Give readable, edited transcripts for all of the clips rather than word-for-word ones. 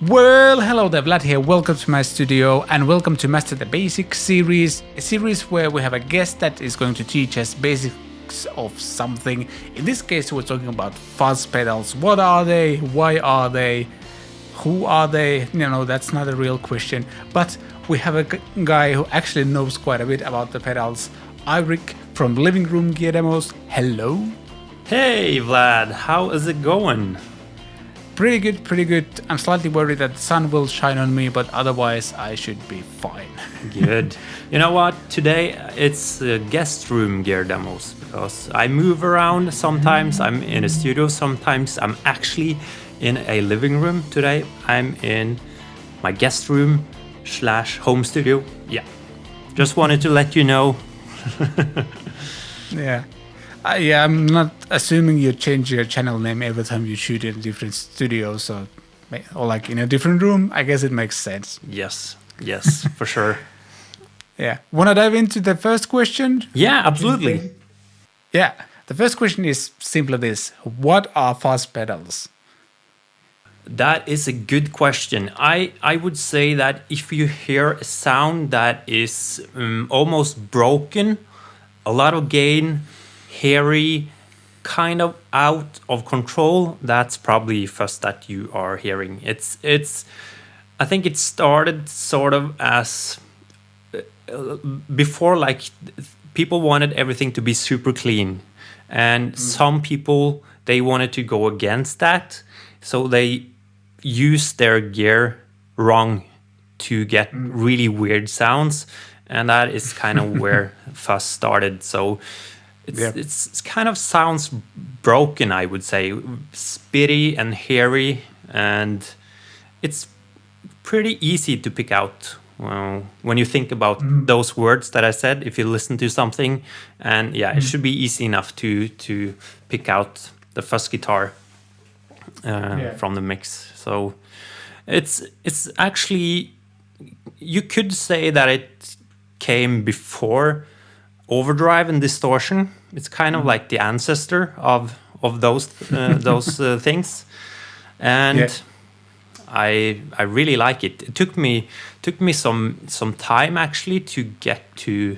Well, hello there, Vlad here. Welcome to my studio and welcome to Master the Basics series, a series where we have a guest that is going to teach us basics of something. In this case, we're talking about fuzz pedals. What are they? Why are they? Who are they? That's not a real question. But we have a guy who actually knows quite a bit about the pedals. Eirik from Living Room Gear Demos. Hello. Hey Vlad, how is it going? Pretty good. I'm slightly worried that the sun will shine on me, but otherwise I should be fine. Good. You know what? Today it's guest room gear demos because I move around. Sometimes I'm in a studio, sometimes I'm actually in a living room. Today I'm in my guest room / home studio. Yeah. Just wanted to let you know. Yeah. I'm not assuming you change your channel name every time you shoot in different studios or like in a different room. I guess it makes sense. Yes, for sure. Yeah. Want to dive into the first question? Yeah, absolutely. Yeah. The first question is simply this. What are fuzz pedals? That is a good question. I would say that if you hear a sound that is almost broken, a lot of gain, hairy, kind of out of control, that's probably fuzz that you are hearing. It's I think it started sort of as before, like people wanted everything to be super clean, and some people, they wanted to go against that, so they used their gear wrong to get really weird sounds, and that is kind of where fuzz started. So it's kind of sounds broken, I would say, spitty and hairy, and it's pretty easy to pick out when you think about those words that I said. If you listen to something, and it should be easy enough to pick out the fuzz guitar from the mix. So it's actually, you could say that it came before overdrive and distortion. It's kind of like the ancestor of those things, and I really like it. It took me some time actually to get to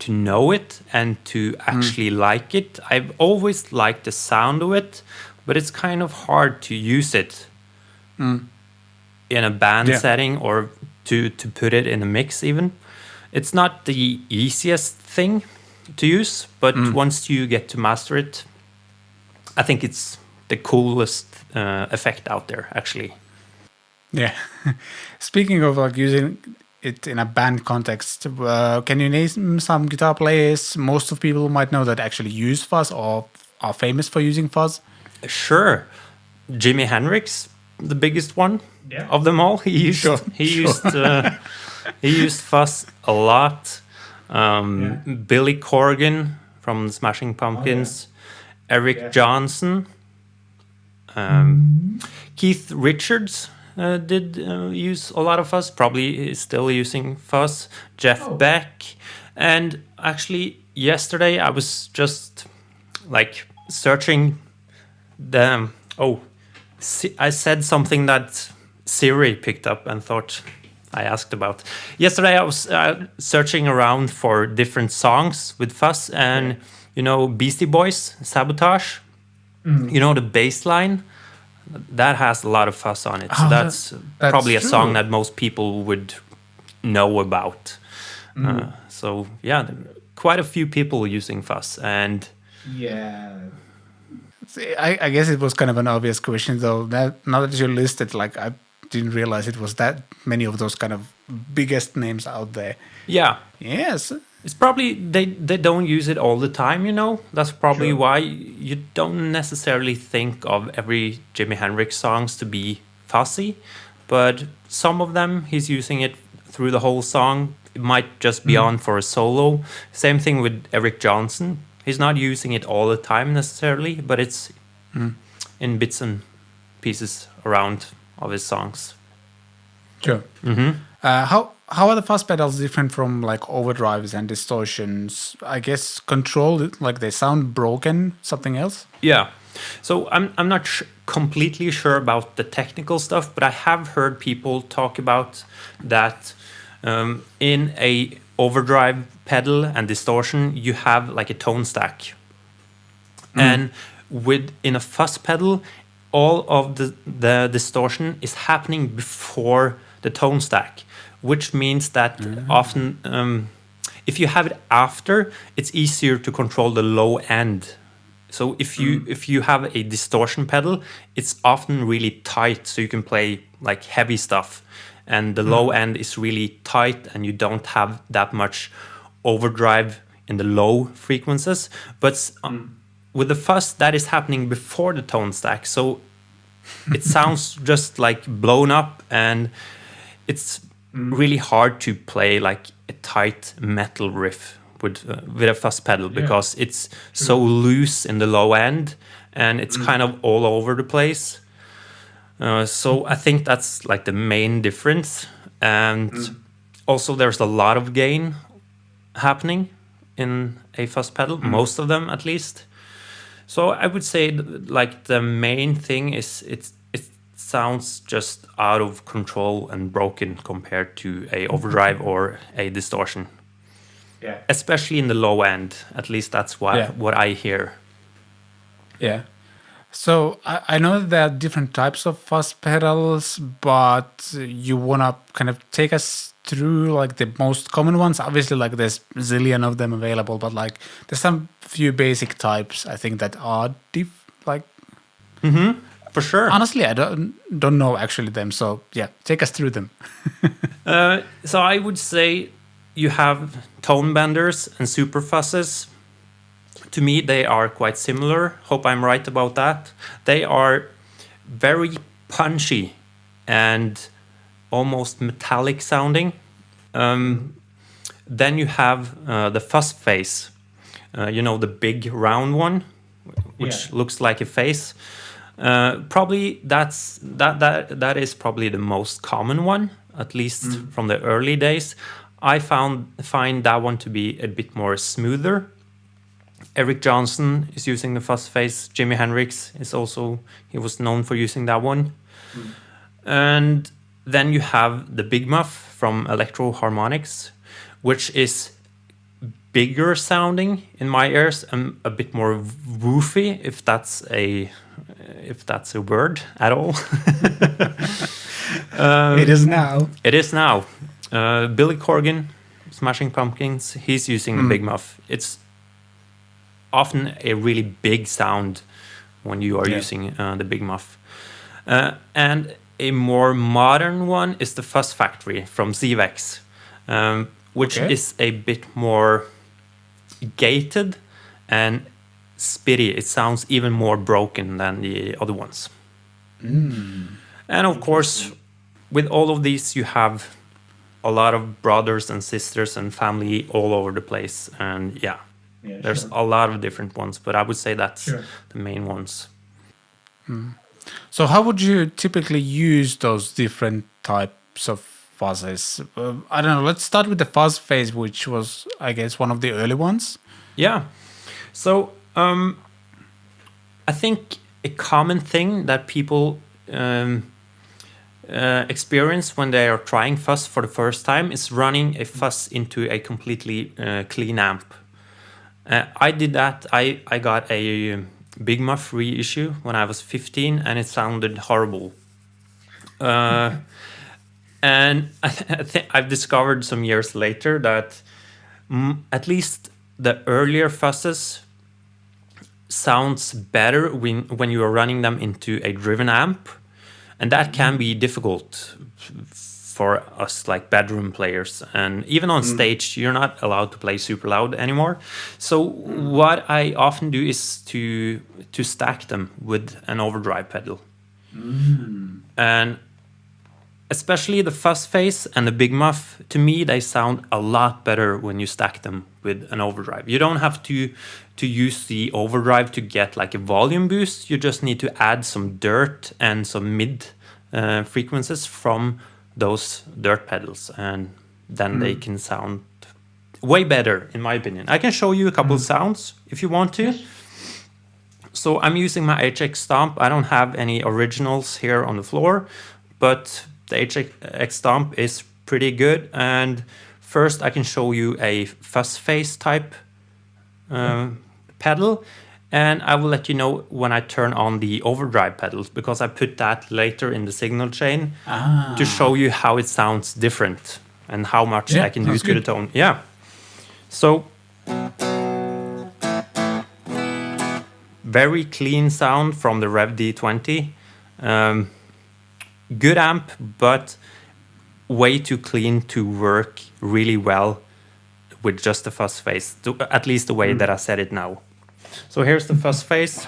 know it and to actually like it. I've always liked the sound of it, but it's kind of hard to use it in a band setting or to put it in a mix even. It's not the easiest thing to use, but once you get to master it, I think it's the coolest effect out there, actually. Yeah. Speaking of like using it in a band context, can you name some guitar players most of people might know that actually use fuzz or are famous for using fuzz? Sure. Jimi Hendrix, the biggest one of them all. He used fuzz a lot. Billy Corgan from the Smashing Pumpkins, Eric Johnson, Keith Richards did use a lot of fuzz. Probably is still using fuzz. Jeff Beck, and actually yesterday I was just like searching the. I said something that Siri picked up and thought I asked about. Yesterday I was searching around for different songs with fuzz, and Beastie Boys, Sabotage, the bass line, that has a lot of fuzz on it. So that's probably true. A song that most people would know about. So there are quite a few people using fuzz, and I guess it was kind of an obvious question, though. Now that you listed, like I didn't realize it was that many of those kind of biggest names out there. Yeah. Yes. It's probably they don't use it all the time, That's probably why you don't necessarily think of every Jimi Hendrix songs to be fuzzy, but some of them he's using it through the whole song. It might just be on for a solo. Same thing with Eric Johnson. He's not using it all the time necessarily, but it's in bits and pieces around of his songs. Sure. How are the fuzz pedals different from like overdrives and distortions? I guess control, like they sound broken, something else? Yeah. So I'm not completely sure about the technical stuff, but I have heard people talk about that in a overdrive pedal and distortion, you have like a tone stack. And in a fuzz pedal, all of the distortion is happening before the tone stack, which means that often if you have it after, it's easier to control the low end. So if you have a distortion pedal, it's often really tight, so you can play like heavy stuff, and the low end is really tight, and you don't have that much overdrive in the low frequencies. But with the fuzz, that is happening before the tone stack, so it sounds just like blown up, and it's really hard to play like a tight metal riff with a fuzz pedal, because it's so loose in the low end, and it's kind of all over the place. So I think that's like the main difference. And also there's a lot of gain happening in a fuzz pedal, most of them at least. So I would say like the main thing is it sounds just out of control and broken compared to a overdrive or a distortion. Yeah. Especially in the low end. At least that's what I hear. Yeah. So I know that there are different types of fuzz pedals, but you want to kind of take us through like the most common ones. Obviously, like there's a zillion of them available, but like there's some few basic types I think that are For sure. Honestly, I don't know actually them. So yeah, take us through them. So I would say you have tone benders and super fuzzes. To me, they are quite similar. Hope I'm right about that. They are very punchy and almost metallic sounding. Then you have the fuzz face. The big round one, which looks like a face. Probably that is probably the most common one, at least from the early days. I find that one to be a bit more smoother. Eric Johnson is using the fuzz face. Jimi Hendrix he was known for using that one. And then you have the Big Muff from Electro Harmonics, which is bigger sounding in my ears and a bit more woofy, if that's a word at all. It is now. It is now. Billy Corgan, Smashing Pumpkins, he's using the Big Muff. It's often a really big sound when you are using the Big Muff. And a more modern one is the Fuzz Factory from Zvex, which is a bit more gated and spitty. It sounds even more broken than the other ones. And of course, with all of these, you have a lot of brothers and sisters and family all over the place. And there's a lot of different ones, but I would say that's the main ones. So how would you typically use those different types of fuzzes? I don't know. Let's start with the fuzz phase, which was, I guess, one of the early ones. Yeah. So I think a common thing that people experience when they are trying fuzz for the first time is running a fuzz into a completely clean amp. I did that. I got a Big Muff reissue when I was 15, and it sounded horrible. And I've discovered some years later that at least the earlier fuzzes sounds better when you are running them into a driven amp, and that can be difficult for us like bedroom players, and even on stage you're not allowed to play super loud anymore. So what I often do is to stack them with an overdrive pedal, and especially the fuzz face and the Big Muff, to me they sound a lot better when you stack them with an overdrive. You don't have to use the overdrive to get like a volume boost. You just need to add some dirt and some mid frequencies from those dirt pedals, and then they can sound way better, in my opinion. I can show you a couple of sounds if you want to. So I'm using my HX Stomp. I don't have any originals here on the floor, but the HX Stomp is pretty good. And first I can show you a fuzz face type pedal, and I will let you know when I turn on the overdrive pedals, because I put that later in the signal chain to show you how it sounds different and how much I can do to the tone. Yeah. So very clean sound from the Rev D20. Good amp, but way too clean to work really well with just the fuzz face, at least the way that I said it now. So here's the fuzz face.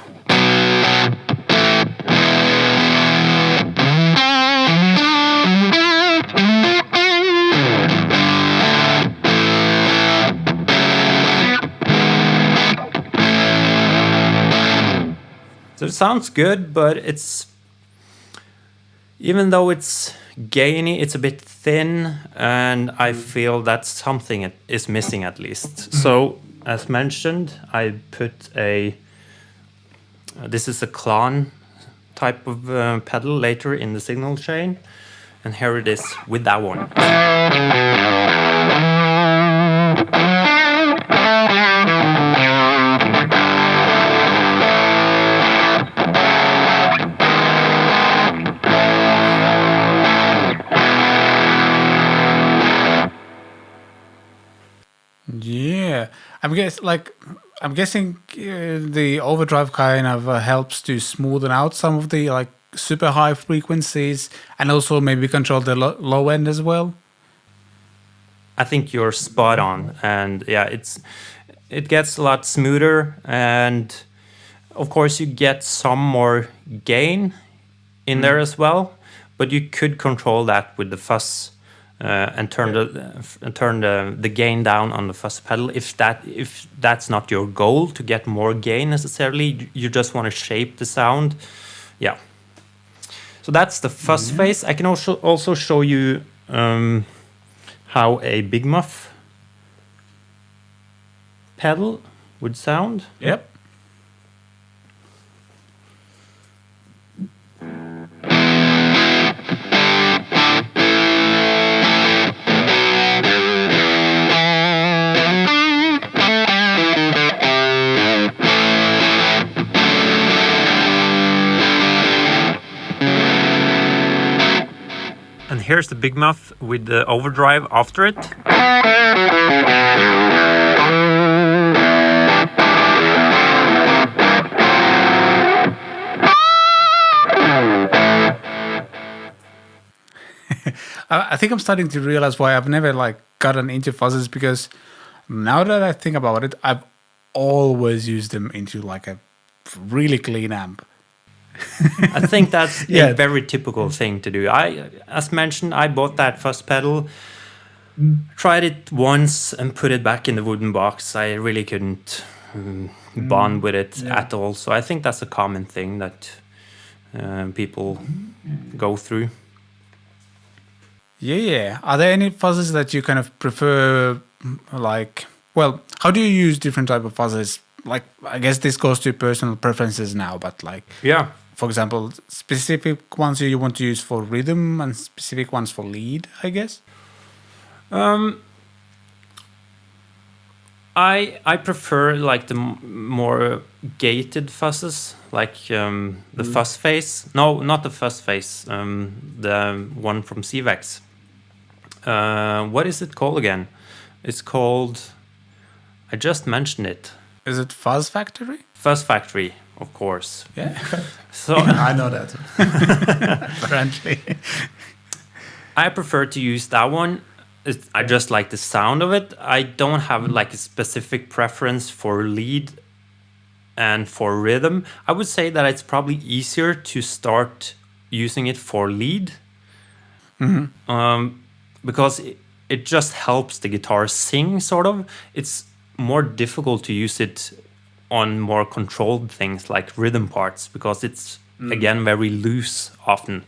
So it sounds good, but it's, even though it's gainy, it's a bit thin, and I feel that something is missing at least. So as mentioned, I put this is a clone type of pedal later in the signal chain, and here it is with that one. Yeah, I'm guessing the overdrive kind of helps to smoothen out some of the like super high frequencies, and also maybe control the low end as well. I think you're spot on, and yeah, it gets a lot smoother, and of course you get some more gain in there as well, but you could control that with the fuzz. And turn the gain down on the fuzz pedal if that's not your goal, to get more gain necessarily. You just want to shape the sound. Yeah. So that's the fuzz face. I can also show you how a big muff pedal would sound. Yep. And here's the big muff with the overdrive after it. I think I'm starting to realize why I've never like gotten into fuzzes, because now that I think about it, I've always used them into like a really clean amp. I think that's a very typical thing to do. As mentioned, I bought that fuzz pedal, tried it once and put it back in the wooden box. I really couldn't bond with it at all. So I think that's a common thing that people go through. Yeah. Are there any fuzzes that you kind of prefer? Like, well, how do you use different type of fuzzes? Like, I guess this goes to personal preferences now, but like, yeah. For example, specific ones you want to use for rhythm and specific ones for lead, I guess. I prefer like the more gated fuzzes, like the fuzz face. No, not the fuzz face. The one from CVEX. What is it called again? It's called. I just mentioned it. Is it Fuzz Factory? Fuzz Factory, of course. Yeah. So I know that. Apparently. I prefer to use that one. I just like the sound of it. I don't have like a specific preference for lead and for rhythm. I would say that it's probably easier to start using it for lead, because it just helps the guitar sing, sort of. It's more difficult to use it on more controlled things like rhythm parts, because it's again very loose often.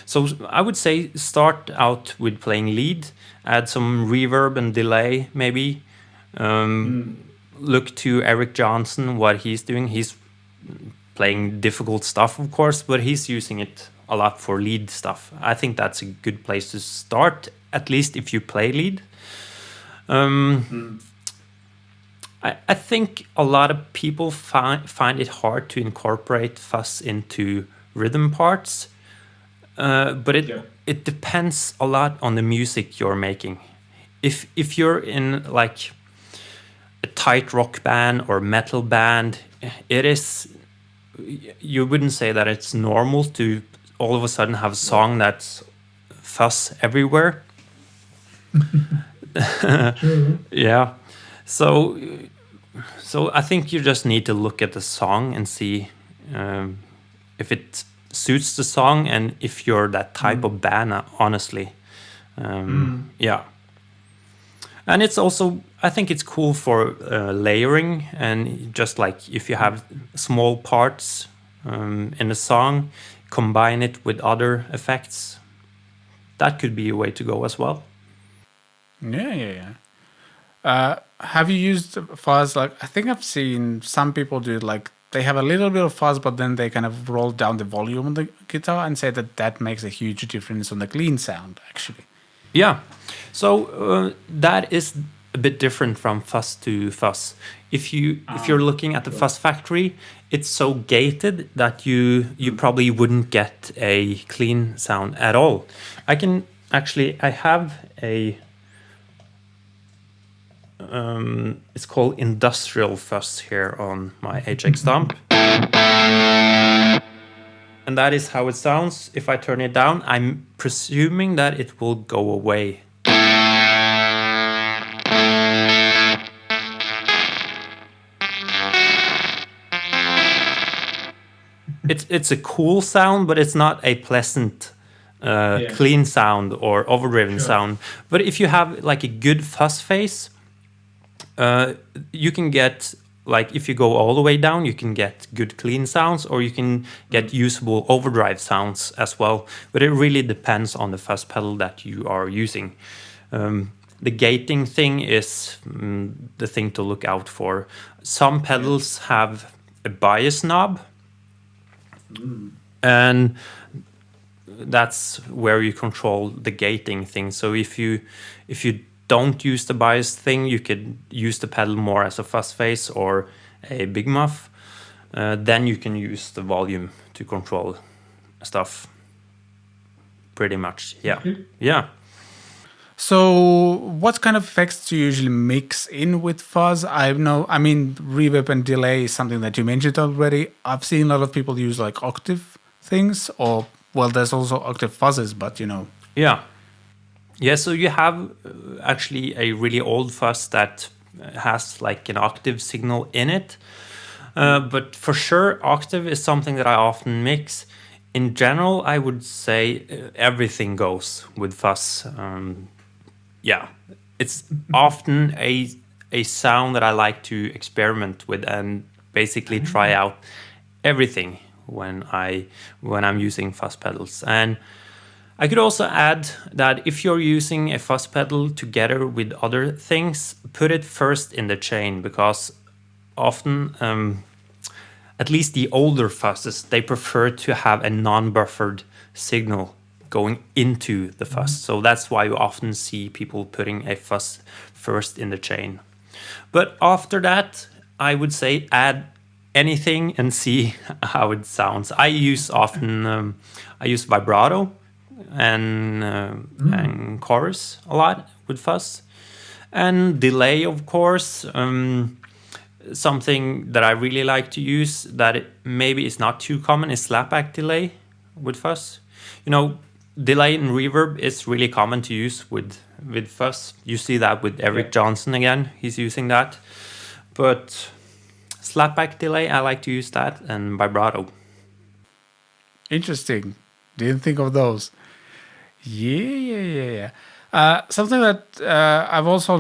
So I would say start out with playing lead, add some reverb and delay maybe. Look to Eirik Johnson, what he's doing. He's playing difficult stuff, of course, but he's using it a lot for lead stuff. I think that's a good place to start, at least if you play lead. I think a lot of people find it hard to incorporate fuzz into rhythm parts, but it depends a lot on the music you're making. If you're in like a tight rock band or metal band, you wouldn't say that it's normal to all of a sudden have a song that's fuzz everywhere. True. Yeah. So I think you just need to look at the song and see if it suits the song and if you're that type of band, honestly. Yeah. And it's also, I think it's cool for layering, and just like if you have small parts in a song, combine it with other effects. That could be a way to go as well. Yeah. Have you used fuzz? Like, I think I've seen some people do like they have a little bit of fuzz, but then they kind of roll down the volume on the guitar and say that makes a huge difference on the clean sound, actually. Yeah, so that is a bit different from fuzz to fuzz. If you're looking at the Fuzz Factory, it's so gated that you probably wouldn't get a clean sound at all. I have a it's called Industrial Fuzz here on my HX Stomp. And that is how it sounds. If I turn it down, I'm presuming that it will go away. It's a cool sound, but it's not a pleasant clean sound or overdriven sound. But if you have like a good fuzz phase, you can get, like if you go all the way down, you can get good clean sounds, or you can get usable overdrive sounds as well. But it really depends on the fuzz pedal that you are using. The gating thing is the thing to look out for. Some pedals have a bias knob, and that's where you control the gating thing. So if you don't use the bias thing, you could use the pedal more as a fuzz phase or a big muff. Then you can use the volume to control stuff. Pretty much, yeah. Yeah. So what kind of effects do you usually mix in with fuzz? I mean, reverb and delay is something that you mentioned already. I've seen a lot of people use like octave things, or, well, there's also octave fuzzes, but Yeah. Yeah, so you have actually a really old fuzz that has like an octave signal in it. But for sure, octave is something that I often mix. In general, I would say everything goes with fuzz. Yeah, it's often a sound that I like to experiment with and basically try out everything when I'm using fuzz pedals. And I could also add that if you're using a fuzz pedal together with other things, put it first in the chain, because often, at least the older fuzzes, they prefer to have a non-buffered signal going into the fuzz. So that's why you often see people putting a fuzz first in the chain. But after that, I would say add anything and see how it sounds. I use vibrato and chorus a lot with fuzz, and delay, of course. Something that I really like to use that maybe is not too common is slapback delay with fuzz. Delay and reverb is really common to use with fuzz. You see that with Eirik Johnson again. He's using that. But slapback delay, I like to use that, and vibrato. Interesting. Didn't think of those. Yeah. Something that I've also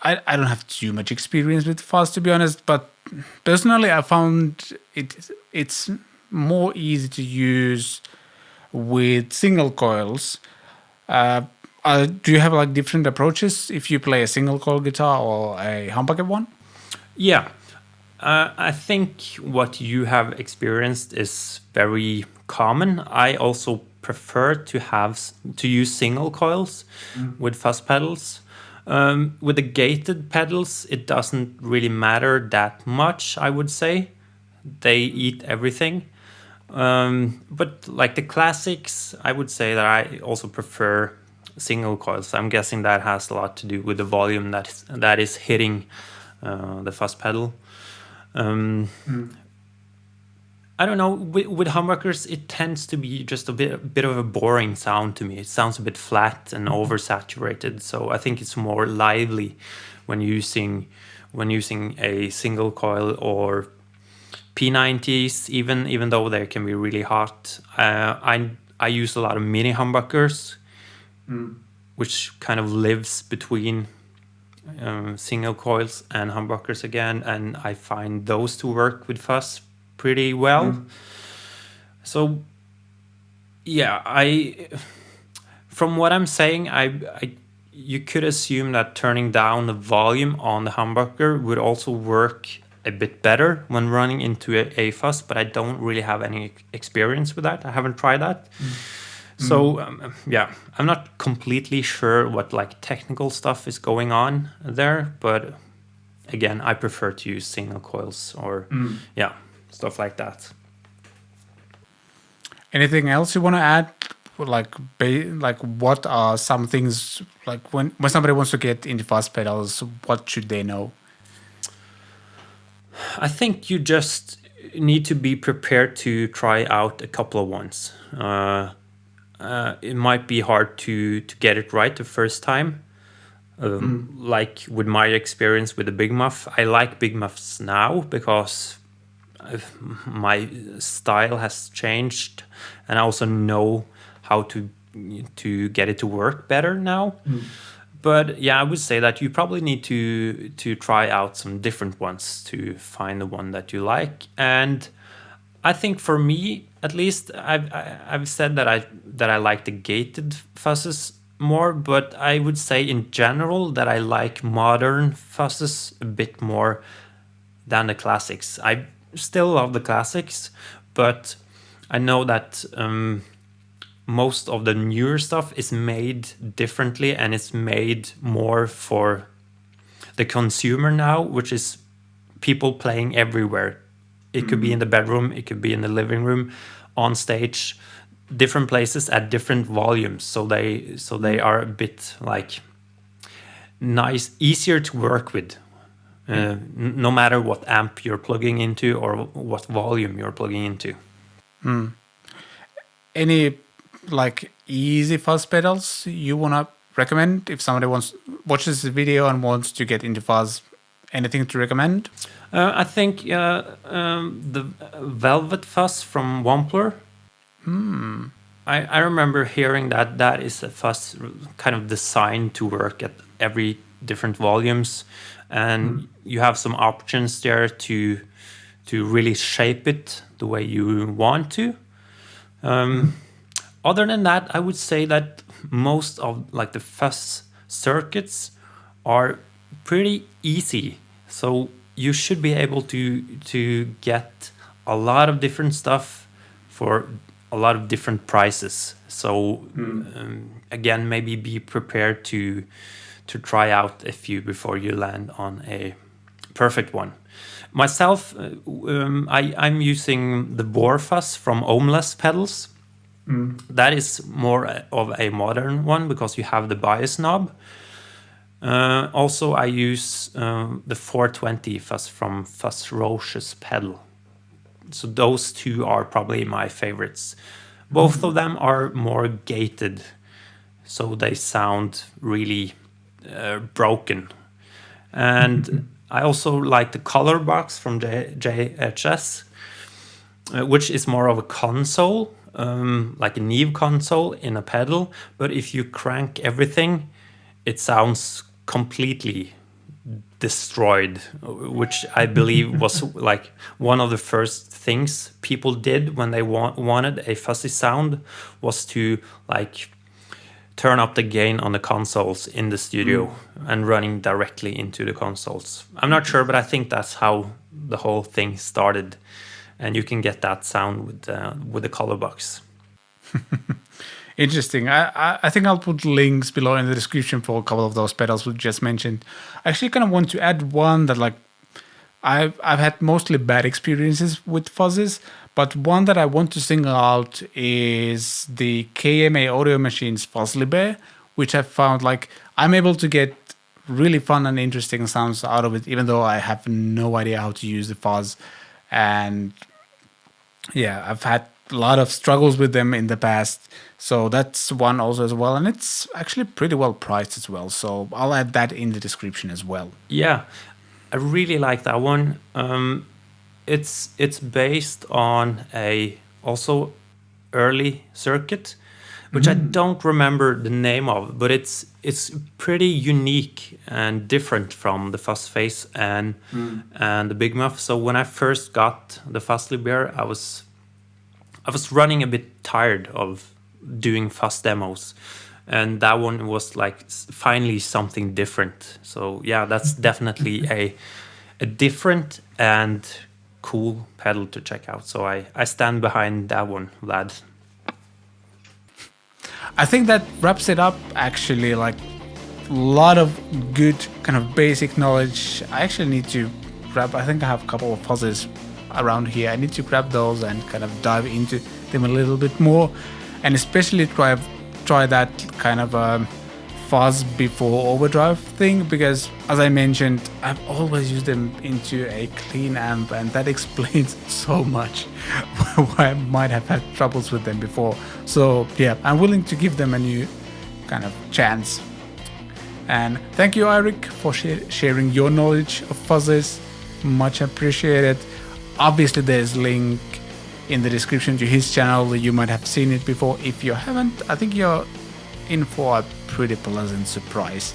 I don't have too much experience with fuzz, to be honest, but personally I found it's more easy to use with single coils. Do you have different approaches if you play a single coil guitar or a humbucker one? Yeah. I think what you have experienced is very common. I also prefer to use single coils with fuzz pedals. With the gated pedals, it doesn't really matter that much, I would say. They eat everything. But like the classics, I would say that I also prefer single coils. I'm guessing that has a lot to do with the volume that is hitting the fuzz pedal. I don't know. With humbuckers, it tends to be just a bit of a boring sound to me. It sounds a bit flat and oversaturated. So I think it's more lively when using a single coil or P90s. Even though they can be really hot. I use a lot of mini humbuckers, which kind of lives between single coils and humbuckers again, and I find those to work with fuzz pretty well. So yeah, from what I'm saying, you could assume that turning down the volume on the humbucker would also work a bit better when running into a fuzz, but I don't really have any experience with that. I haven't tried that. So yeah, I'm not completely sure what like technical stuff is going on there, but again, I prefer to use single coils or yeah, stuff like that. Anything else you want to add? Like what are some things like when somebody wants to get into fuzz pedals, what should they know? I think you just need to be prepared to try out a couple of ones. It might be hard to get it right the first time. Like with my experience with the Big Muff, I like Big Muffs now because my style has changed, and I also know how to get it to work better now. But yeah, I would say that you probably need to try out some different ones to find the one that you like. And I think for me, at least, I've said that I like the gated fuzzes more, but I would say in general that I like modern fuzzes a bit more than the classics. I still love the classics, but I know that most of the newer stuff is made differently and it's made more for the consumer now, which is people playing everywhere. It could be in the bedroom, it could be in the living room, on stage, different places at different volumes. So they are a bit like nice, easier to work with, no matter what amp you're plugging into or what volume you're plugging into. Any like easy fuzz pedals you want to recommend if somebody watches the video and wants to get into fuzz? Anything to recommend? I think the Velvet Fuzz from Wampler. I remember hearing that is a fuzz kind of designed to work at every different volumes, and you have some options there to really shape it the way you want to. Other than that, I would say that most of like the fuzz circuits are pretty easy, so you should be able to get a lot of different stuff for a lot of different prices. So again, maybe be prepared to try out a few before you land on a perfect one. Myself, I'm using the Boar Fuzz from Ohmless pedals. That is more of a modern one because you have the bias knob. Also, I use the 420 fuzz from Fuzz Roche's pedal. So those two are probably my favorites. Both of them are more gated, so they sound really broken. And I also like the color box from JHS, which is more of a console, like a Neve console in a pedal. But if you crank everything, it sounds completely destroyed, which I believe was like one of the first things people did when they wanted a fuzzy sound, was to turn up the gain on the consoles in the studio and running directly into the consoles. I'm not sure, but I think that's how the whole thing started. And you can get that sound with the color box. Interesting. I think I'll put links below in the description for a couple of those pedals we just mentioned. I actually kind of want to add one that like I've had mostly bad experiences with fuzzes, but one that I want to single out is the KMA Audio Machine's Fuzzly Bear, which I found like I'm able to get really fun and interesting sounds out of it, even though I have no idea how to use the fuzz. And yeah, I've had a lot of struggles with them in the past. So that's one also as well. And it's actually pretty well priced as well. So I'll add that in the description as well. Yeah, I really like that one. It's based on a also early circuit, which I don't remember the name of, but it's pretty unique and different from the Fuzz Face and the Big Muff. So when I first got the Fuzzly Bear, I was running a bit tired of doing fuzz demos, and that one was like finally something different. So yeah, that's definitely a different and cool pedal to check out. So I stand behind that one, lad. I think that wraps it up actually. Like a lot of good kind of basic knowledge. I actually need to grab, I think I have a couple of fuzzes around here. I need to grab those and kind of dive into them a little bit more, and especially try that kind of fuzz before overdrive thing, because as I mentioned, I've always used them into a clean amp, and that explains so much why I might have had troubles with them before. So yeah, I'm willing to give them a new kind of chance. And thank you, Eirik, for sharing your knowledge of fuzzes. Much appreciated. Obviously there's a link in the description to his channel. You might have seen it before. If you haven't, I think you're in for a pretty pleasant surprise.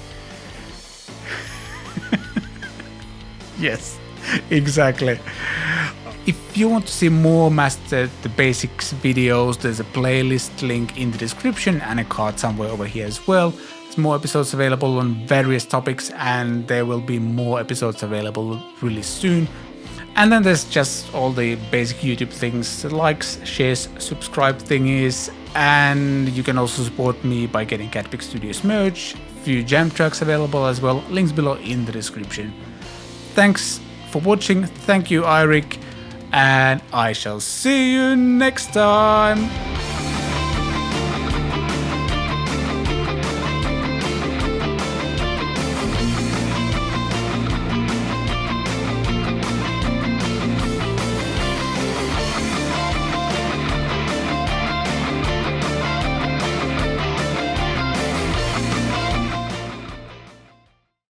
Yes, exactly. If you want to see more Master the Basics videos, there's a playlist link in the description and a card somewhere over here as well. There's more episodes available on various topics, and there will be more episodes available really soon. And then there's just all the basic YouTube things, likes, shares, subscribe thingies, and you can also support me by getting Catpic Studios merch, few jam tracks available as well, links below in the description. Thanks for watching, thank you Eirik, and I shall see you next time.